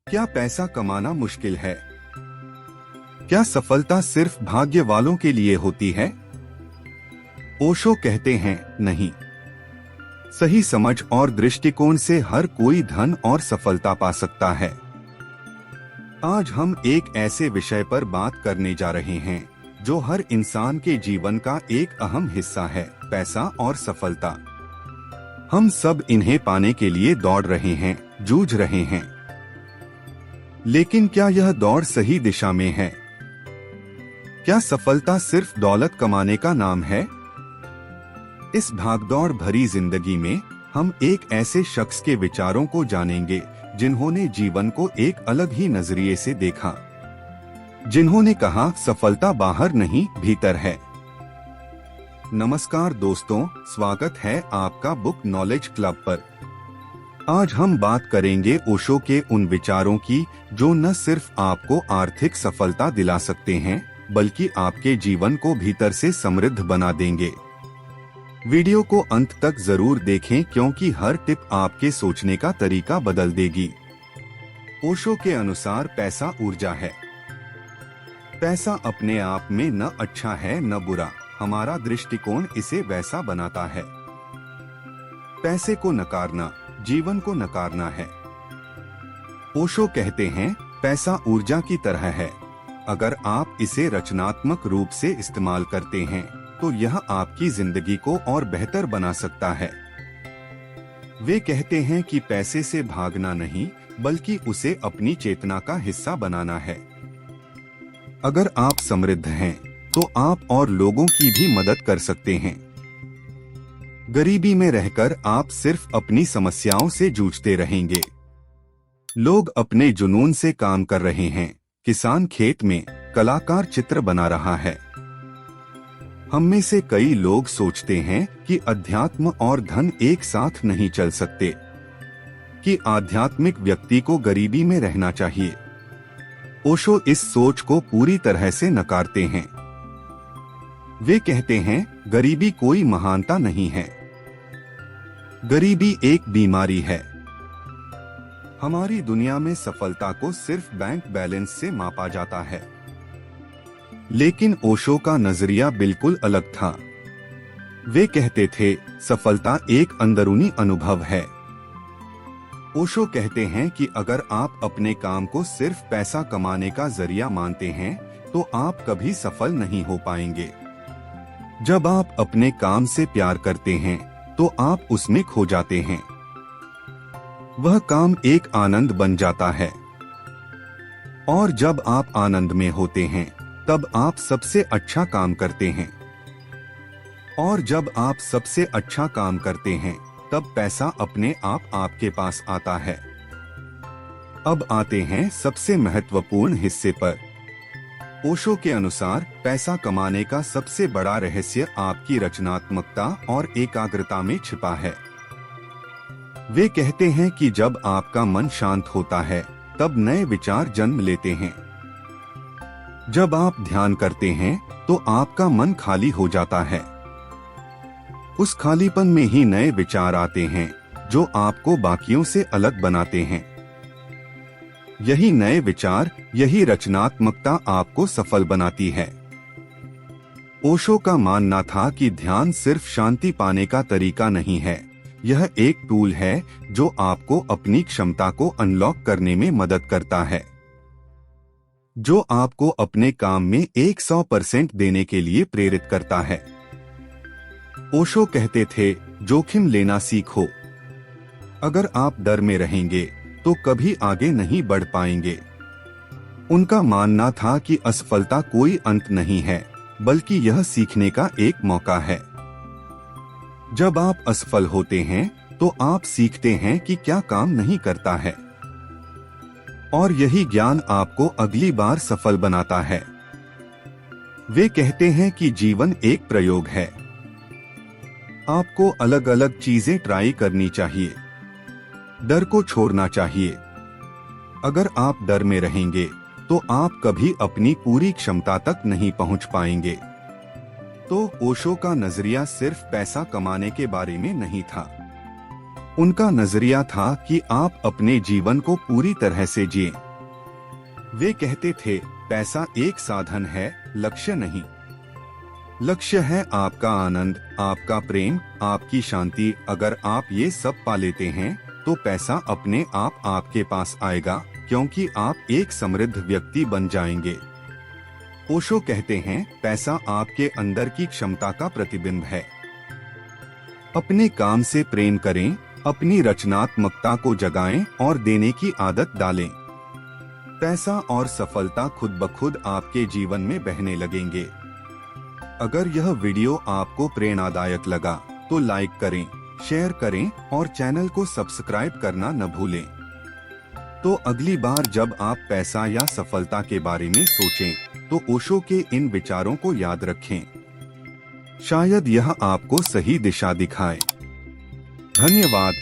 क्या पैसा कमाना मुश्किल है? क्या सफलता सिर्फ भाग्य वालों के लिए होती है? ओशो कहते हैं, नहीं। सही समझ और दृष्टिकोण से हर कोई धन और सफलता पा सकता है। आज हम एक ऐसे विषय पर बात करने जा रहे हैं जो हर इंसान के जीवन का एक अहम हिस्सा है, पैसा और सफलता। हम सब इन्हें पाने के लिए दौड़ रहे हैं, जूझ रहे हैं। लेकिन क्या यह दौड़ सही दिशा में है? क्या सफलता सिर्फ दौलत कमाने का नाम है? इस भागदौड़ भरी जिंदगी में हम एक ऐसे शख्स के विचारों को जानेंगे जिन्होंने जीवन को एक अलग ही नजरिए से देखा, जिन्होंने कहा सफलता बाहर नहीं भीतर है। नमस्कार दोस्तों, स्वागत है आपका बुक नॉलेज क्लब पर। आज हम बात करेंगे ओशो के उन विचारों की जो न सिर्फ आपको आर्थिक सफलता दिला सकते हैं बल्कि आपके जीवन को भीतर से समृद्ध बना देंगे। वीडियो को अंत तक जरूर देखें क्योंकि हर टिप आपके सोचने का तरीका बदल देगी। ओशो के अनुसार पैसा ऊर्जा है। पैसा अपने आप में न अच्छा है न बुरा, हमारा दृष्टिकोण इसे वैसा बनाता है। पैसे को नकारना जीवन को नकारना है। ओशो कहते हैं, पैसा ऊर्जा की तरह है। अगर आप इसे रचनात्मक रूप से इस्तेमाल करते हैं तो यह आपकी जिंदगी को और बेहतर बना सकता है। वे कहते हैं कि पैसे से भागना नहीं बल्कि उसे अपनी चेतना का हिस्सा बनाना है। अगर आप समृद्ध हैं तो आप और लोगों की भी मदद कर सकते हैं। गरीबी में रहकर आप सिर्फ अपनी समस्याओं से जूझते रहेंगे। लोग अपने जुनून से काम कर रहे हैं, किसान खेत में, कलाकार चित्र बना रहा है। हम में से कई लोग सोचते हैं कि अध्यात्म और धन एक साथ नहीं चल सकते, कि आध्यात्मिक व्यक्ति को गरीबी में रहना चाहिए। ओशो इस सोच को पूरी तरह से नकारते हैं। वे कहते हैं, गरीबी कोई महानता नहीं है। गरीबी एक बीमारी है। हमारी दुनिया में सफलता को सिर्फ बैंक बैलेंस से मापा जाता है, लेकिन ओशो का नजरिया बिल्कुल अलग था। वे कहते थे, सफलता एक अंदरूनी अनुभव है। ओशो कहते हैं कि अगर आप अपने काम को सिर्फ पैसा कमाने का जरिया मानते हैं तो आप कभी सफल नहीं हो पाएंगे। जब आप अपने काम से प्यार करते हैं तो आप उसमें खो जाते हैं। वह काम एक आनंद बन जाता है, और जब आप आनंद में होते हैं तब आप सबसे अच्छा काम करते हैं। और जब आप सबसे अच्छा काम करते हैं तब पैसा अपने आप आपके पास आता है। अब आते हैं सबसे महत्वपूर्ण हिस्से पर। ओशो के अनुसार पैसा कमाने का सबसे बड़ा रहस्य आपकी रचनात्मकता और एकाग्रता में छिपा है। वे कहते हैं कि जब आपका मन शांत होता है तब नए विचार जन्म लेते हैं। जब आप ध्यान करते हैं तो आपका मन खाली हो जाता है। उस खालीपन में ही नए विचार आते हैं जो आपको बाकियों से अलग बनाते हैं। यही नए विचार, यही रचनात्मकता आपको सफल बनाती है। ओशो का मानना था कि ध्यान सिर्फ शांति पाने का तरीका नहीं है, यह एक टूल है जो आपको अपनी क्षमता को अनलॉक करने में मदद करता है, जो आपको अपने काम में 100% देने के लिए प्रेरित करता है। ओशो कहते थे, जोखिम लेना सीखो। अगर आप डर में रहेंगे तो कभी आगे नहीं बढ़ पाएंगे। उनका मानना था कि असफलता कोई अंत नहीं है बल्कि यह सीखने का एक मौका है। जब आप असफल होते हैं तो आप सीखते हैं कि क्या काम नहीं करता है, और यही ज्ञान आपको अगली बार सफल बनाता है। वे कहते हैं कि जीवन एक प्रयोग है। आपको अलग अलग चीजें ट्राई करनी चाहिए। डर को छोड़ना चाहिए। अगर आप डर में रहेंगे तो आप कभी अपनी पूरी क्षमता तक नहीं पहुंच पाएंगे। तो ओशो का नजरिया सिर्फ पैसा कमाने के बारे में नहीं था। उनका नजरिया था कि आप अपने जीवन को पूरी तरह से जिए। वे कहते थे, पैसा एक साधन है, लक्ष्य नहीं। लक्ष्य है आपका आनंद, आपका प्रेम, आपकी शांति। अगर आप ये सब पा लेते हैं तो पैसा अपने आप आपके पास आएगा, क्योंकि आप एक समृद्ध व्यक्ति बन जाएंगे। ओशो कहते हैं, पैसा आपके अंदर की क्षमता का प्रतिबिंब है। अपने काम से प्रेम करें, अपनी रचनात्मकता को जगाएं और देने की आदत डालें। पैसा और सफलता खुद ब खुद आपके जीवन में बहने लगेंगे। अगर यह वीडियो आपको प्रेरणादायक लगा तो लाइक करें, शेयर करें और चैनल को सब्सक्राइब करना न भूलें। तो अगली बार जब आप पैसा या सफलता के बारे में सोचें तो ओशो के इन विचारों को याद रखें। शायद यह आपको सही दिशा दिखाए। धन्यवाद।